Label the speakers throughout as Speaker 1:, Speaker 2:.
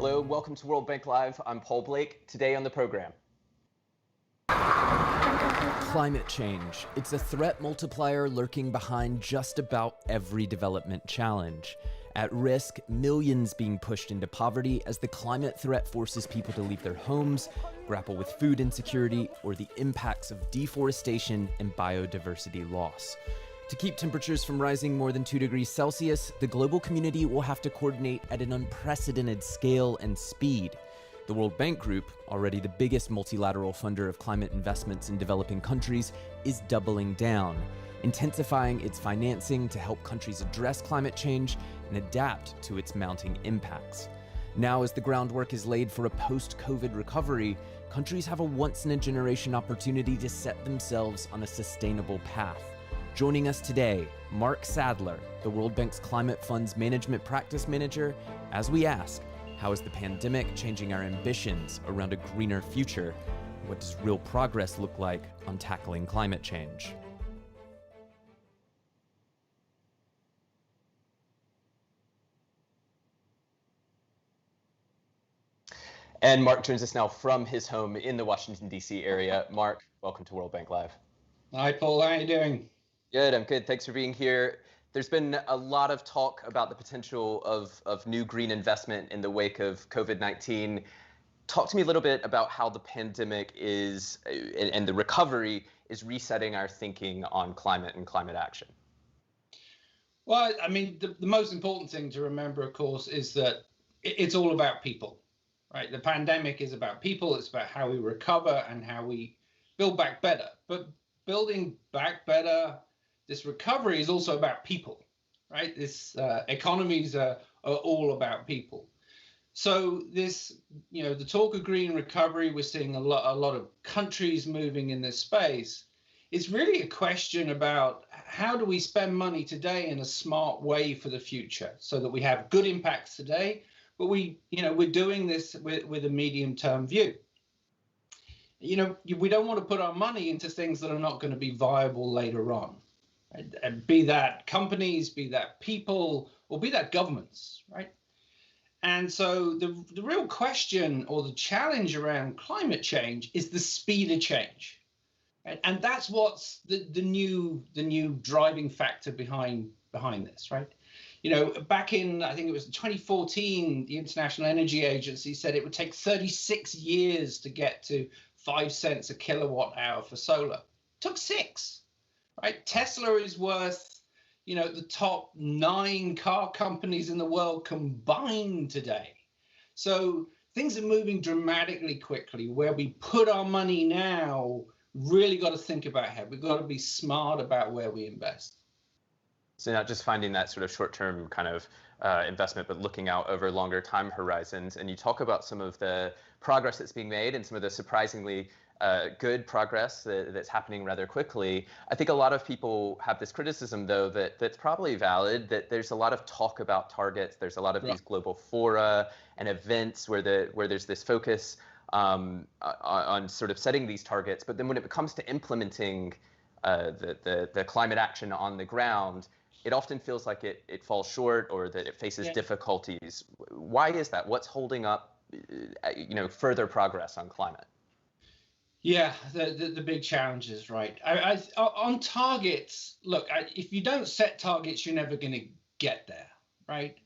Speaker 1: Hello, welcome to World Bank Live. I'm Paul Blake. Today on the program.
Speaker 2: Climate change. It's a threat multiplier lurking behind just about every development challenge. At risk, millions being pushed into poverty as the climate threat forces people to leave their homes, grapple with food insecurity, or the impacts of deforestation and biodiversity loss. To keep temperatures from rising more than 2 degrees Celsius, the global community will have to coordinate at an unprecedented scale and speed. The World Bank Group, already the biggest multilateral funder of climate investments in developing countries, is doubling down, intensifying its financing to help countries address climate change and adapt to its mounting impacts. Now, as the groundwork is laid for a post-COVID recovery, countries have a once-in-a-generation opportunity to set themselves on a sustainable path. Joining us today, Mark Sadler, the World Bank's Climate Fund's Management Practice Manager, as we ask, how is the pandemic changing our ambitions around a greener future? What does real progress look like on tackling climate change?
Speaker 1: And Mark joins us now from his home in the Washington, D.C. area. Mark, welcome to World Bank Live.
Speaker 3: Hi, Paul. How are you doing?
Speaker 1: Good, I'm good. Thanks for being here. There's been a lot of talk about the potential of new green investment in the wake of COVID-19. Talk to me a little bit about how the pandemic is and the recovery is resetting our thinking on climate and climate action.
Speaker 3: Well, I mean, the most important thing to remember, of course, is that it's all about people, right? The pandemic is about people. It's about how we recover and how we build back better. But building back better, this recovery is also about people, right? This economies are all about people. So this, the talk of green recovery, we're seeing a lot of countries moving in this space. It's really a question about how do we spend money today in a smart way for the future so that we have good impacts today, but we're doing this with a medium-term view. We don't want to put our money into things that are not going to be viable later on. And be that companies, be that people, or be that governments, right? And so the real question or the challenge around climate change is the speed of change. Right? And that's what's the new driving factor behind this, right? Back in, I think it was 2014, the International Energy Agency said it would take 36 years to get to 5 cents a kilowatt hour for solar. It took 6. Right? Tesla is worth, the top 9 car companies in the world combined today. So things are moving dramatically quickly. Where we put our money now, really got to think about how we've got to be smart about where we invest.
Speaker 1: So not just finding that sort of short-term kind of investment, but looking out over longer time horizons. And you talk about some of the progress that's being made and some of the surprisingly good progress that's happening rather quickly. I think a lot of people have this criticism, though, that's probably valid, that there's a lot of talk about targets. There's a lot of these global fora and events where there's this focus on sort of setting these targets. But then when it comes to implementing the climate action on the ground, it often feels like it falls short or that it faces difficulties. Why is that? What's holding up further progress on climate?
Speaker 3: Yeah, the big challenges, right? On targets, look, if you don't set targets, you're never going to get there, right?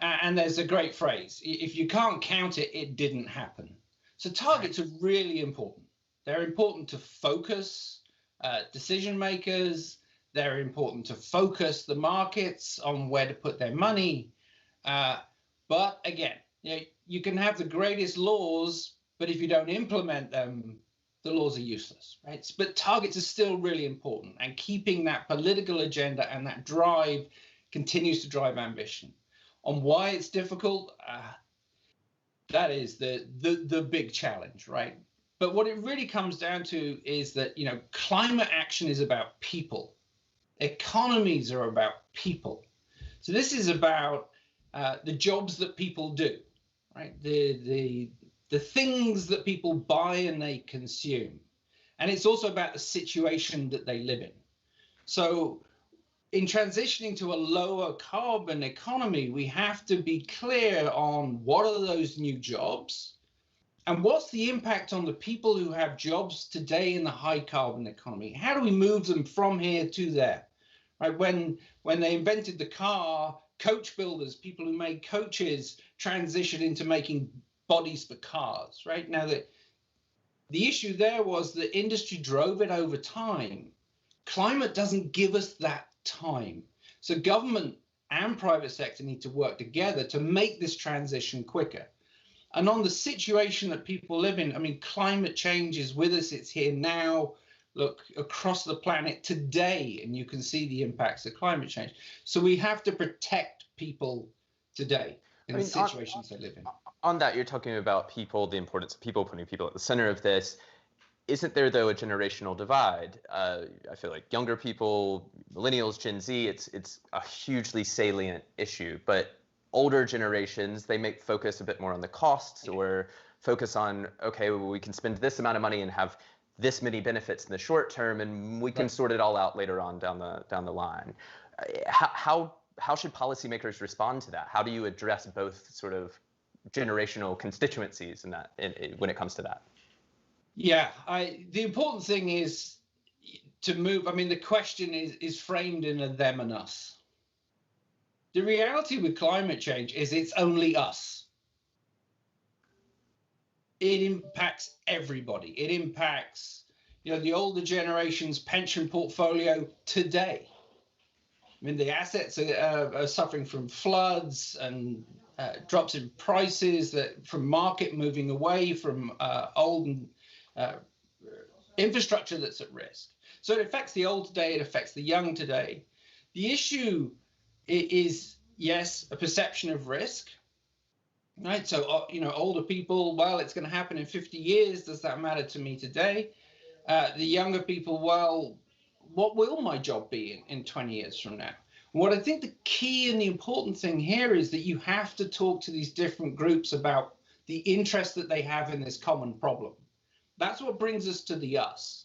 Speaker 3: And there's a great phrase: if you can't count it, it didn't happen. So targets are really important. They're important to focus decision makers. They're important to focus the markets on where to put their money. But again, you can have the greatest laws, but if you don't implement them, the laws are useless, right? But targets are still really important, and keeping that political agenda and that drive continues to drive ambition. On why it's difficult, that is the big challenge, right? But what it really comes down to is that, climate action is about people. Economies are about people. So this is about the jobs that people do, right? The things that people buy and they consume. And it's also about the situation that they live in. So in transitioning to a lower carbon economy, we have to be clear on what are those new jobs and what's the impact on the people who have jobs today in the high carbon economy. How do we move them from here to there? Right? When they invented the car, coach builders, people who made coaches, transitioned into making bodies for cars. Right now, the issue there was the industry drove it over time. Climate doesn't give us that time. So government and private sector need to work together to make this transition quicker. And on the situation that people live in, I mean, climate change is with us. It's here now. Look across the planet today, and you can see the impacts of climate change. So we have to protect people today in the situations they live in.
Speaker 1: On that, you're talking about people, the importance of people, putting people at the center of this. Isn't there, though, a generational divide? I feel like younger people, millennials, Gen Z, it's a hugely salient issue. But older generations, they may focus a bit more on the costs or focus on, okay, well, we can spend this amount of money and have this many benefits in the short term, and we can sort it all out later on down the line. How should policymakers respond to that? How do you address both sort of generational constituencies in that when it comes to that?
Speaker 3: Yeah, the important thing is to move. I mean, the question is framed in a them and us. The reality with climate change is it's only us. It impacts everybody. It impacts, the older generation's pension portfolio today. I mean, the assets are suffering from floods and drops in prices from market moving away from old infrastructure that's at risk. So it affects the old today, it affects the young today. The issue is, yes, a perception of risk, right? So, older people, well, it's going to happen in 50 years. Does that matter to me today? The younger people, well, what will my job be in 20 years from now? What I think the key and the important thing here is that you have to talk to these different groups about the interest that they have in this common problem. That's what brings us to the us.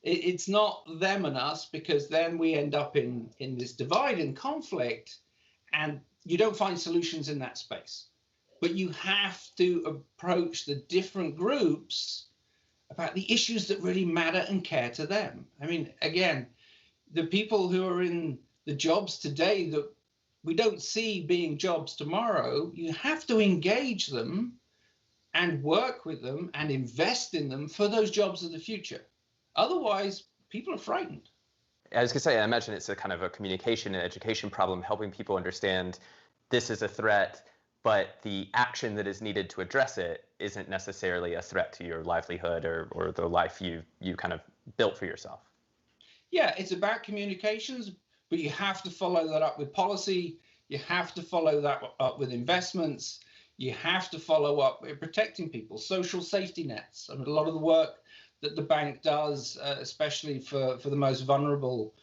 Speaker 3: It's not them and us, because then we end up in this divide and conflict, and you don't find solutions in that space. But you have to approach the different groups about the issues that really matter and care to them. I mean, again, the people who are in the jobs today that we don't see being jobs tomorrow, you have to engage them and work with them and invest in them for those jobs of the future. Otherwise, people are frightened.
Speaker 1: I was going to say, I imagine it's a kind of a communication and education problem, helping people understand this is a threat, but the action that is needed to address it isn't necessarily a threat to your livelihood or the life you kind of built for yourself.
Speaker 3: Yeah, it's about communications, but you have to follow that up with policy. You have to follow that up with investments. You have to follow up with protecting people, social safety nets. I mean, a lot of the work that the bank does, especially for the most vulnerable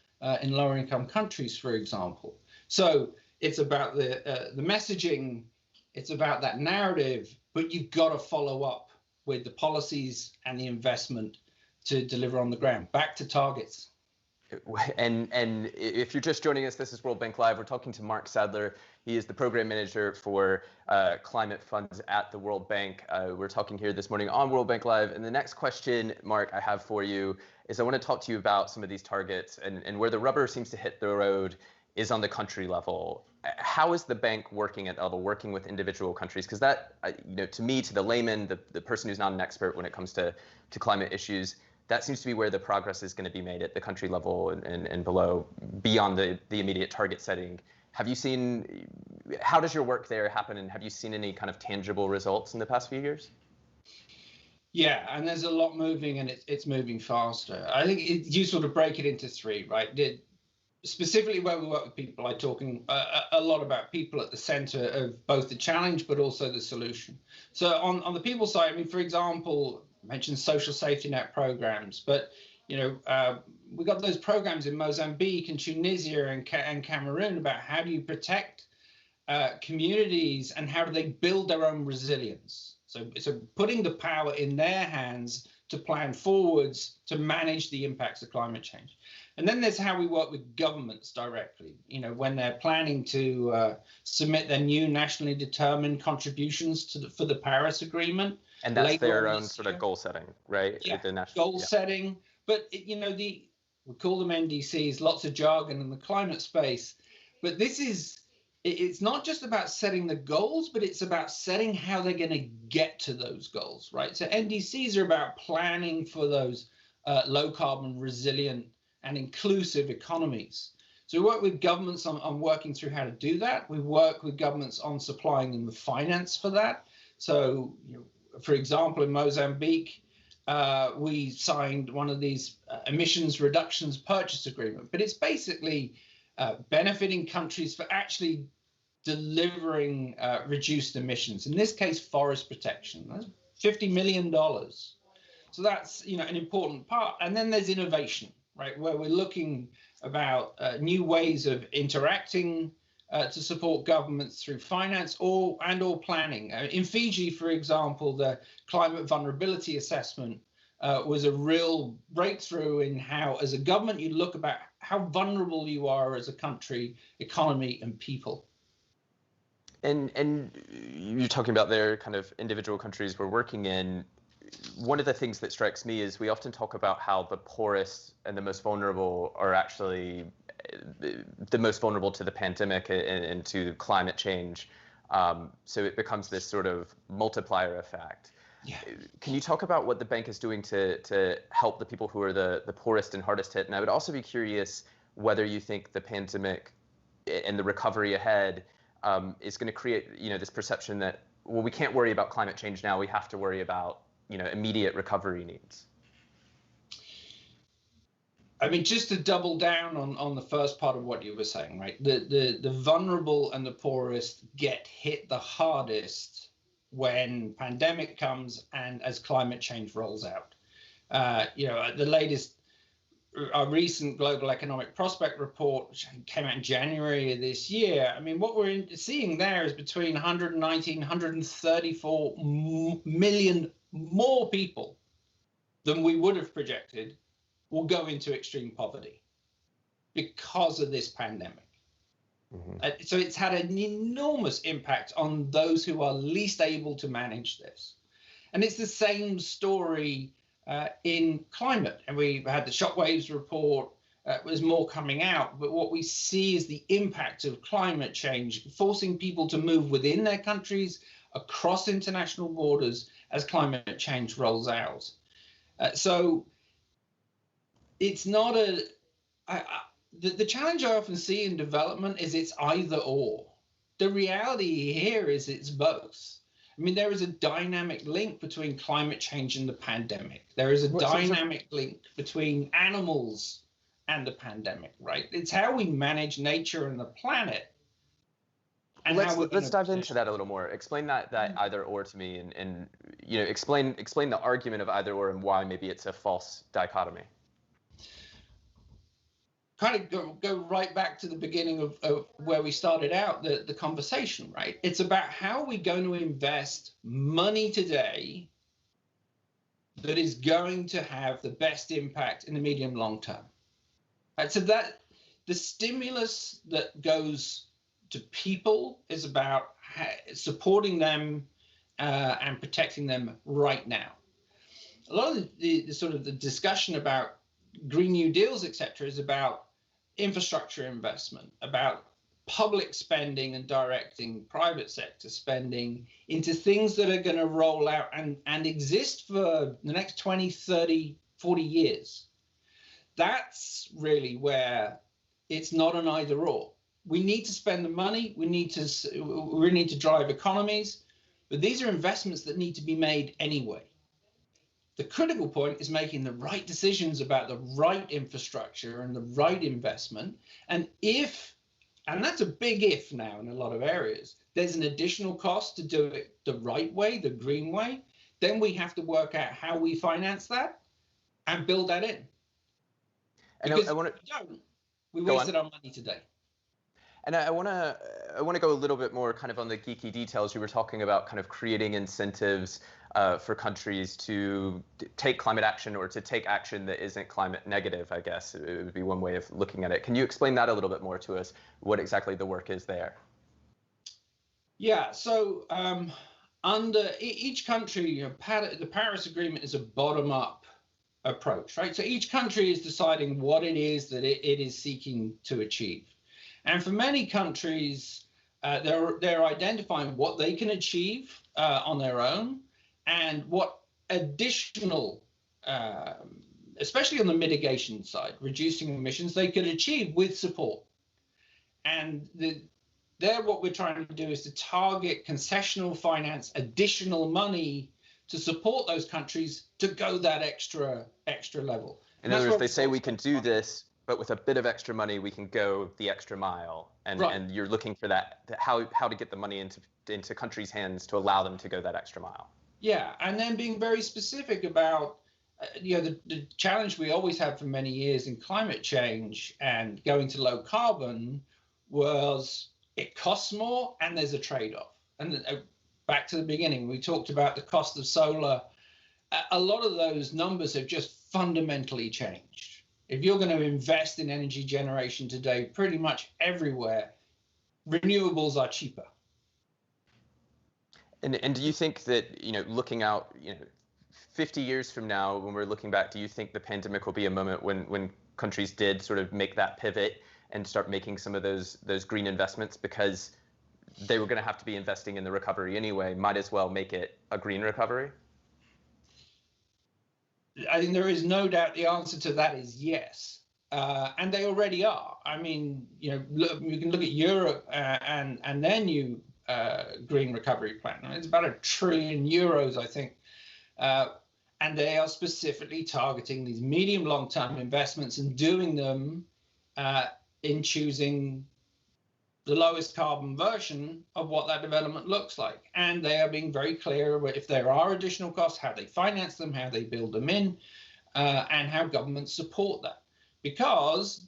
Speaker 3: in lower income countries, for example. So it's about the messaging, it's about that narrative, but you've got to follow up with the policies and the investment to deliver on the ground. Back to targets.
Speaker 1: And if you're just joining us, this is World Bank Live. We're talking to Mark Sadler. He is the program manager for climate funds at the World Bank. We're talking here this morning on World Bank Live. And the next question, Mark, I have for you is I want to talk to you about some of these targets and where the rubber seems to hit the road is on the country level. How is the bank working at level, working with individual countries? Because that, to me, to the layman, the person who's not an expert when it comes to climate issues, that seems to be where the progress is going to be made at the country level and below, beyond the immediate target setting. Have you seen, how does your work there happen, and have you seen any kind of tangible results in the past few years?
Speaker 3: Yeah, and there's a lot moving, and it's moving faster. I think you sort of break it into three, right? Specifically where we work with people, I'm talking a lot about people at the center of both the challenge, but also the solution. So on the people side, I mean, for example, I mentioned social safety net programs, but we got those programs in Mozambique and Tunisia and Cameroon about how do you protect communities and how do they build their own resilience. So putting the power in their hands to plan forwards to manage the impacts of climate change. And then there's how we work with governments directly, when they're planning to submit their new nationally determined contributions for the Paris Agreement.
Speaker 1: And that's their own sort of goal setting, right?
Speaker 3: Yeah, goal setting. But, we call them NDCs, lots of jargon in the climate space. But it's not just about setting the goals, but it's about setting how they're going to get to those goals, right? So NDCs are about planning for those low carbon, resilient, and inclusive economies. So we work with governments on working through how to do that. We work with governments on supplying them the finance for that. So, for example, in Mozambique, we signed one of these emissions reductions purchase agreement, but it's basically benefiting countries for actually delivering reduced emissions. In this case, forest protection. That's $50 million. So that's an important part. And then there's innovation, right, where we're looking about new ways of interacting to support governments through finance or planning. In Fiji, for example, the climate vulnerability assessment was a real breakthrough in how, as a government, you look about how vulnerable you are as a country, economy, and people.
Speaker 1: And you're talking about their kind of individual countries we're working in. One of the things that strikes me is we often talk about how the poorest and the most vulnerable are actually the most vulnerable to the pandemic and to climate change. So it becomes this sort of multiplier effect.
Speaker 3: Yeah.
Speaker 1: Can you talk about what the bank is doing to help the people who are the poorest and hardest hit? And I would also be curious whether you think the pandemic and the recovery ahead is going to create, this perception that, well, we can't worry about climate change now. We have to worry about, immediate recovery needs.
Speaker 3: I mean, just to double down on the first part of what you were saying, right? The vulnerable and the poorest get hit the hardest when pandemic comes and as climate change rolls out. The latest, our recent Global Economic Prospect report, which came out in January of this year, I mean, what we're seeing there is between 119, 134 million more people than we would have projected will go into extreme poverty because of this pandemic. Mm-hmm. So it's had an enormous impact on those who are least able to manage this. And it's the same story in climate. And we had the Shockwaves report, there's more coming out. But what we see is the impact of climate change, forcing people to move within their countries, across international borders as climate change rolls out. So it's not the challenge I often see in development is it's either or. The reality here is it's both. I mean, there is a dynamic link between climate change and the pandemic. There is a dynamic link between animals and the pandemic, right? It's how we manage nature and the planet. And
Speaker 1: let's dive into that a little more. Explain that either or to me, and explain the argument of either or and why maybe it's a false dichotomy.
Speaker 3: Kind of go right back to the beginning of where we started out the conversation, right? It's about how we're going to invest money today that is going to have the best impact in the medium long term. Right? So that the stimulus that goes to people is about supporting them and protecting them right now. A lot of the sort of the discussion about Green New Deals, et cetera, is about infrastructure investment, about public spending and directing private sector spending into things that are going to roll out and exist for the next 20, 30, 40 years. That's really where it's not an either or. We need to spend the money. We need to drive economies, but these are investments that need to be made anyway. The critical point is making the right decisions about the right infrastructure and the right investment. And that's a big if now in a lot of areas, there's an additional cost to do it the right way, the green way, then we have to work out how we finance that and build that in. Because we wasted our money today.
Speaker 1: And I want to go a little bit more kind of on the geeky details. You were talking about kind of creating incentives for countries to take climate action or to take action that isn't climate negative, I guess it would be one way of looking at it. Can you explain that a little bit more to us, what exactly the work is there?
Speaker 3: Yeah, so under each country, the Paris Agreement is a bottom-up approach, right? So each country is deciding what it is that it is seeking to achieve. And for many countries, they're identifying what they can achieve on their own and what additional, especially on the mitigation side, reducing emissions, they could achieve with support. And what we're trying to do is to target concessional finance, additional money to support those countries to go that extra level.
Speaker 1: In other words, they say we can do this, but with a bit of extra money, we can go the extra mile. And right. And you're looking for that, how to get the money into countries' hands to allow them to go that extra mile.
Speaker 3: Yeah, and then being very specific about the challenge we always had for many years in climate change and going to low carbon was it costs more and there's a trade-off. And back to the beginning, we talked about the cost of solar. A lot of those numbers have just fundamentally changed. If you're going to invest in energy generation today, pretty much everywhere, renewables are cheaper.
Speaker 1: And do you think that, looking out, 50 years from now, when we're looking back, do you think the pandemic will be a moment when countries did sort of make that pivot and start making some of those green investments because they were going to have to be investing in the recovery anyway, might as well make it a green recovery?
Speaker 3: I think there is no doubt the answer to that is yes. And they already are. I mean, you can look at Europe and their new green recovery plan. It's about €1 trillion, I think. And they are specifically targeting these medium long-term investments and doing them in choosing the lowest carbon version of what that development looks like. And they are being very clear if there are additional costs, how they finance them, how they build them in, and how governments support that. Because,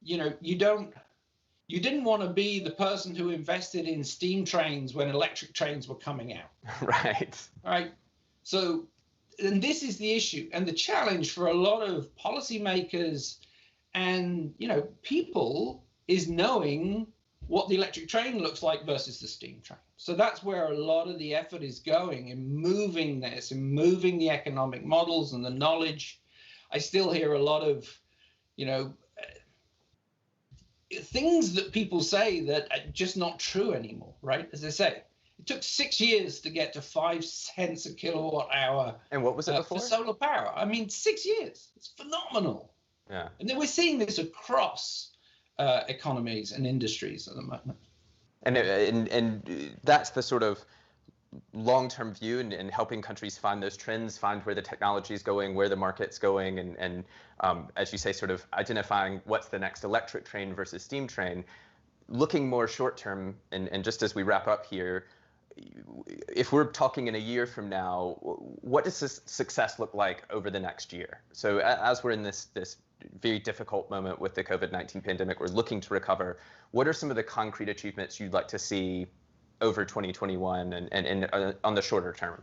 Speaker 3: you didn't want to be the person who invested in steam trains when electric trains were coming out.
Speaker 1: Right.
Speaker 3: Right. So, and this is the issue and the challenge for a lot of policymakers and, people is knowing what the electric train looks like versus the steam train. So that's where a lot of the effort is going in moving this and moving the economic models and the knowledge. I still hear a lot of, things that people say that are just not true anymore, right? As I say, it took 6 years to get to 5 cents a kilowatt hour.
Speaker 1: And what was it before?
Speaker 3: For solar power. I mean, 6 years. It's phenomenal.
Speaker 1: Yeah.
Speaker 3: And then we're seeing this across economies and industries at the moment.
Speaker 1: And that's the sort of long-term view and helping countries find those trends, find where the technology is going, where the market's going, and as you say, sort of identifying what's the next electric train versus steam train. Looking more short-term, and just as we wrap up here, if we're talking in a year from now, what does this success look like over the next year? So as we're in this very difficult moment with the COVID-19 pandemic, we're looking to recover. What are some of the concrete achievements you'd like to see over 2021 and on the shorter term?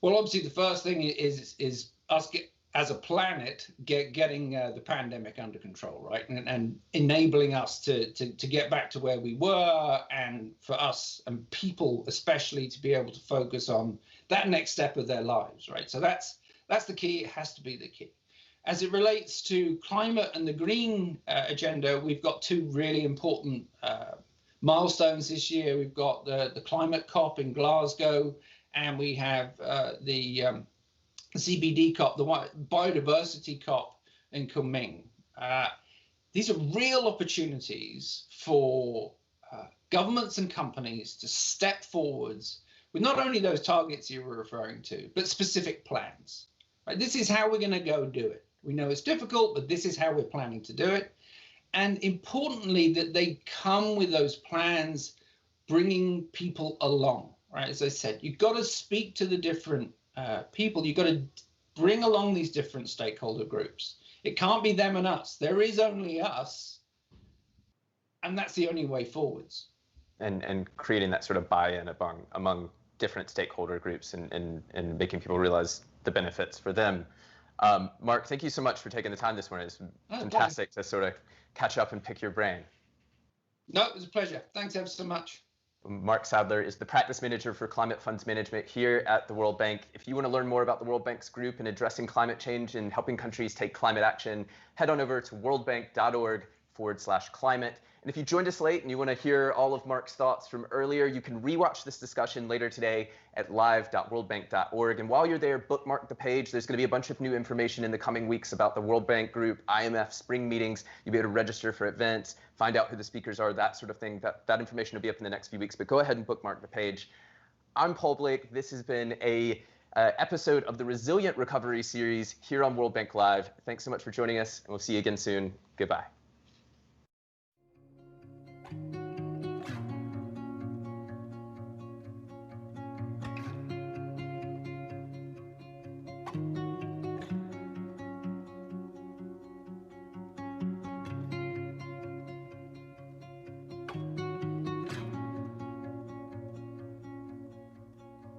Speaker 3: Well, obviously, the first thing is us as a planet getting the pandemic under control, right, and enabling us to get back to where we were, and for us and people especially to be able to focus on that next step of their lives, right? So that's the key. It has to be the key. As it relates to climate and the green agenda, we've got 2 really important milestones this year. We've got the climate COP in Glasgow, and we have the CBD COP, the biodiversity COP in Kunming. These are real opportunities for governments and companies to step forwards with not only those targets you were referring to, but specific plans. Right? This is how we're going to go do it. We know it's difficult, but this is how we're planning to do it. And importantly, that they come with those plans, bringing people along, right? As I said, you've got to speak to the different people. You've got to bring along these different stakeholder groups. It can't be them and us. There is only us, and that's the only way forwards.
Speaker 1: And creating that sort of buy-in among different stakeholder groups and making people realize the benefits for them. Mark, thank you so much for taking the time this morning. It's fantastic to sort of catch up and pick your brain.
Speaker 3: No, it was a pleasure. Thanks ever so much.
Speaker 1: Mark Sadler is the practice manager for climate funds management here at the World Bank. If you want to learn more about the World Bank's group in addressing climate change and helping countries take climate action, head on over to worldbank.org/climate. And if you joined us late and you want to hear all of Mark's thoughts from earlier, you can rewatch this discussion later today at live.worldbank.org. And while you're there, bookmark the page. There's going to be a bunch of new information in the coming weeks about the World Bank Group, IMF spring meetings. You'll be able to register for events, find out who the speakers are, that sort of thing. That information will be up in the next few weeks, but go ahead and bookmark the page. I'm Paul Blake. This has been a episode of the Resilient Recovery series here on World Bank Live. Thanks so much for joining us, and we'll see you again soon. Goodbye.